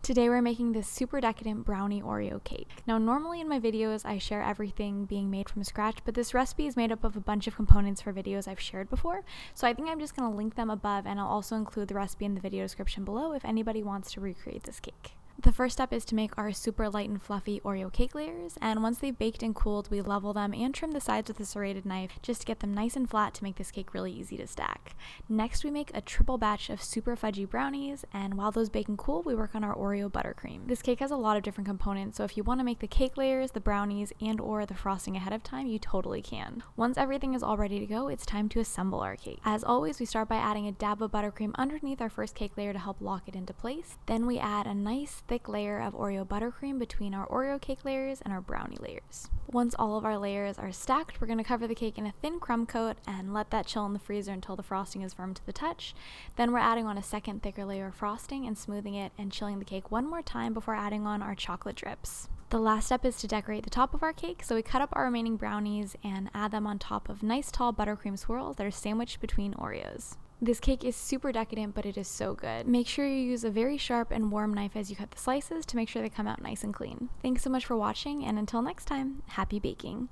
Today we're making this super decadent brownie Oreo cake. Now normally in my videos I share everything being made from scratch, but this recipe is made up of a bunch of components for videos I've shared before, so I think I'm just going to link them above, and I'll also include the recipe in the video description below if anybody wants to recreate this cake. The first step is to make our super light and fluffy Oreo cake layers, and once they've baked and cooled, we level them and trim the sides with a serrated knife just to get them nice and flat to make this cake really easy to stack. Next, we make a triple batch of super fudgy brownies, and while those bake and cool, we work on our Oreo buttercream. This cake has a lot of different components, so if you want to make the cake layers, the brownies, and or the frosting ahead of time, you totally can. Once everything is all ready to go, it's time to assemble our cake. As always, we start by adding a dab of buttercream underneath our first cake layer to help lock it into place. Then we add a nice thick layer of Oreo buttercream between our Oreo cake layers and our brownie layers. Once all of our layers are stacked, we're going to cover the cake in a thin crumb coat and let that chill in the freezer until the frosting is firm to the touch. Then we're adding on a second thicker layer of frosting and smoothing it and chilling the cake one more time before adding on our chocolate drips. The last step is to decorate the top of our cake, so we cut up our remaining brownies and add them on top of nice tall buttercream swirls that are sandwiched between Oreos. This cake is super decadent, but it is so good. Make sure you use a very sharp and warm knife as you cut the slices to make sure they come out nice and clean. Thanks so much for watching, and until next time, happy baking!